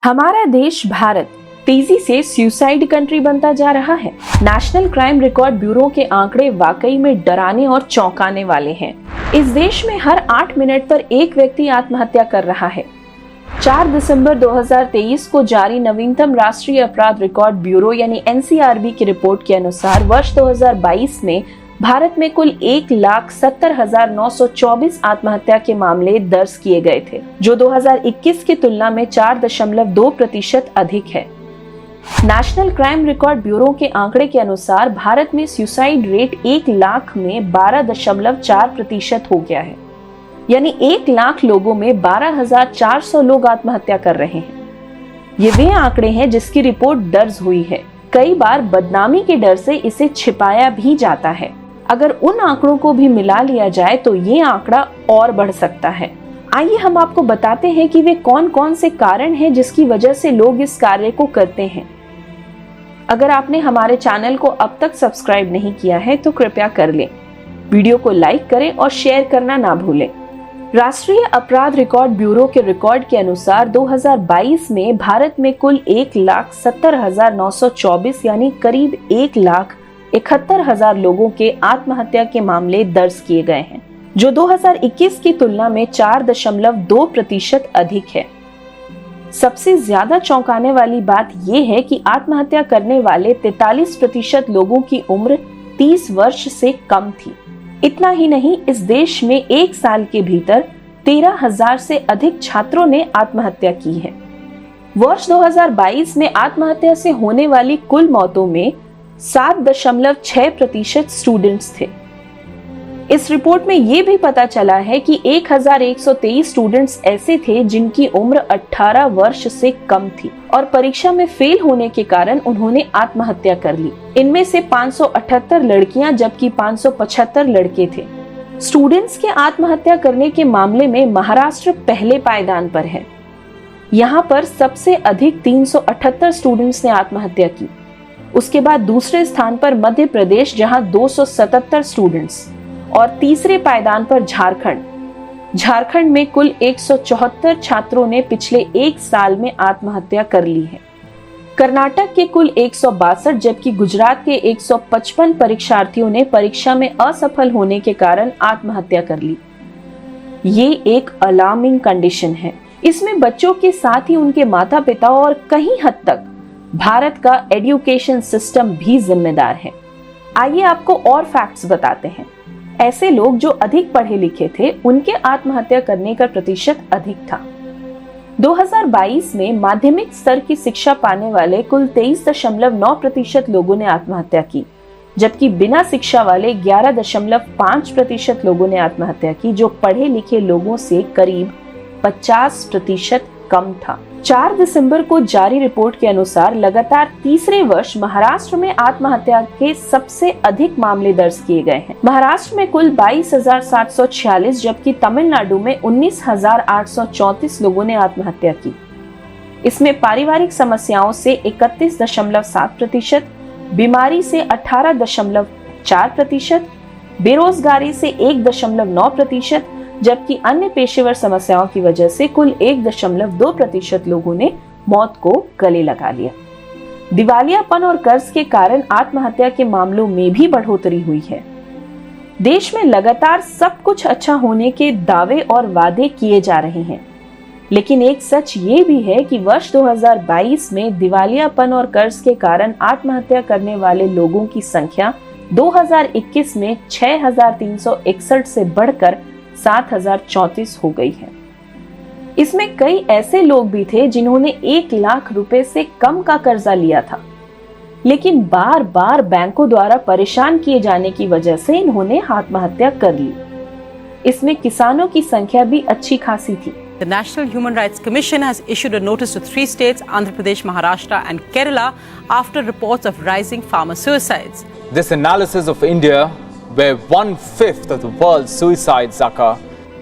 हमारा देश भारत तेजी से सुसाइड कंट्री बनता जा रहा है। नेशनल क्राइम रिकॉर्ड ब्यूरो के आंकड़े वाकई में डराने और चौंकाने वाले हैं। इस देश में हर 8 मिनट पर एक व्यक्ति आत्महत्या कर रहा है। 4 दिसंबर 2023 को जारी नवीनतम राष्ट्रीय अपराध रिकॉर्ड ब्यूरो यानी NCRB की रिपोर्ट के अनुसार वर्ष 2022 में भारत में कुल 1,70,924 आत्महत्या के मामले दर्ज किए गए थे, जो 2021 की तुलना में 4.2% अधिक है। नेशनल क्राइम रिकॉर्ड ब्यूरो के आंकड़े के अनुसार भारत में सुसाइड रेट 1 लाख में 12.4% हो गया है, यानी 1 लाख लोगों में 12,400 लोग आत्महत्या कर रहे हैं। ये वे आंकड़े हैं जिसकी रिपोर्ट दर्ज हुई है। कई बार बदनामी के डर से इसे छिपाया भी जाता है। अगर उन आंकड़ों को भी मिला लिया जाए तो ये आंकड़ा और बढ़ सकता है। आइए हम आपको बताते हैं कि वे कौन कौन से कारण हैं जिसकी वजह से लोग इस कार्य को करते हैं। अगर आपने हमारे चैनल को अब तक सब्सक्राइब नहीं किया है तो कृपया कर लें। वीडियो को लाइक करें और शेयर करना ना भूलें। राष्ट्रीय अपराध रिकॉर्ड ब्यूरो के रिकॉर्ड के अनुसार 2022 में भारत में कुल 1,70,924 यानी करीब 1,71,000 लोगों के आत्महत्या के मामले दर्ज किए गए हैं, जो 2021 की तुलना में 4.2% अधिक है। सबसे ज्यादा चौंकाने वाली बात यह है कि आत्महत्या करने वाले 43% लोगों की उम्र 30 वर्ष से कम थी। इतना ही नहीं, इस देश में 1 साल के भीतर 13,000 से अधिक छात्रों ने आत्महत्या की है। वर्ष 2022 में आत्महत्या से होने वाली कुल मौतों में 7.6% स्टूडेंट्स थे। इस रिपोर्ट में यह भी पता चला है कि 1,123 स्टूडेंट्स ऐसे थे जिनकी उम्र 18 वर्ष से कम थी और परीक्षा में फेल होने के कारण उन्होंने आत्महत्या कर ली। इनमें से 578 लड़कियां जबकि 575 लड़के थे। स्टूडेंट्स के आत्महत्या करने के मामले में महाराष्ट्र पहले पायदान पर है। यहाँ पर सबसे अधिक 378 स्टूडेंट्स ने आत्महत्या की। उसके बाद दूसरे स्थान पर मध्य प्रदेश जहाँ 277 स्टूडेंट्स और तीसरे पायदान पर झारखंड में कुल 174 छात्रों ने पिछले 1 साल में आत्महत्या कर ली है। कर्नाटक के कुल 162 जबकि गुजरात के 155 परीक्षार्थियों ने परीक्षा में असफल होने के कारण आत्महत्या कर ली। ये एक अलार्मिंग कंडीशन है। इसमें बच्चों के साथ ही उनके माता पिता और कहीं हद तक भारत का एजुकेशन सिस्टम भी जिम्मेदार है। आइए आपको और फैक्ट्स बताते हैं। ऐसे लोग जो अधिक पढ़े लिखे थे उनके आत्महत्या करने का प्रतिशत अधिक था। 2022 में माध्यमिक स्तर की शिक्षा पाने वाले कुल 23.9% लोगों ने आत्महत्या की, जबकि बिना शिक्षा वाले 11.5% लोगों ने आत्महत्या की, जो पढ़े लिखे लोगों से करीब 50% कम था। 4 दिसंबर को जारी रिपोर्ट के अनुसार लगातार तीसरे वर्ष महाराष्ट्र में आत्महत्या के सबसे अधिक मामले दर्ज किए गए हैं। महाराष्ट्र में कुल 22,746 जबकि तमिलनाडु में 19,834 लोगों ने आत्महत्या की। इसमें पारिवारिक समस्याओं से 31.7%, बीमारी से 18.4%, बेरोजगारी से 1.9%, जबकि अन्य पेशेवर समस्याओं की वजह से कुल 1.2% लोगों ने मौत को गले लगा लिया। दिवालियापन और कर्ज के कारण आत्महत्या के मामलों में भी बढ़ोतरी हुई है। देश में लगातार सब कुछ अच्छा होने के दावे और वादे किए जा रहे हैं, लेकिन एक सच ये भी है कि वर्ष 2022 में दिवालियापन और कर्ज के कारण आत्महत्या करने वाले लोगों की संख्या 2021 में 6,361 से बढ़कर 7,034 हो गई है। इसमें कई ऐसे लोग भी थे जिन्होंने 1 लाख रुपए से कम का कर्जा लिया था, लेकिन बार बार बैंकों द्वारा परेशान किए जाने की वजह से इन्होंने आत्महत्या कर ली। इसमें किसानों की संख्या भी अच्छी खासी थी। The National Human Rights Commission has issued a notice to 3 states, Andhra Pradesh, Maharashtra and Kerala, after reports of rising farmer suicides. This analysis of India, where 1/5 of the world's suicides occur,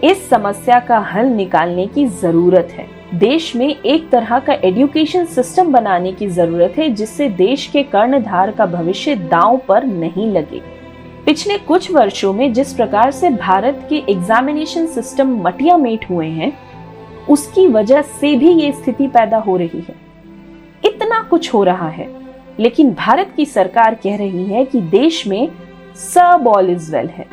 इस समस्या का हल निकालने की जरूरत है। देश में एक तरह का एजुकेशन सिस्टम बनाने की जरूरत है जिससे देश के कर्णधार का भविष्य दांव पर नहीं लगे। पिछले कुछ वर्षों में जिस प्रकार से भारत के एग्जामिनेशन सिस्टम मटिया मेट हुए हैं, उसकी वजह से भी ये स्थिति पैदा हो रही है। इतना कुछ हो रहा है, लेकिन भारत की सरकार कह रही है कि देश में सब ऑल इज वेल है।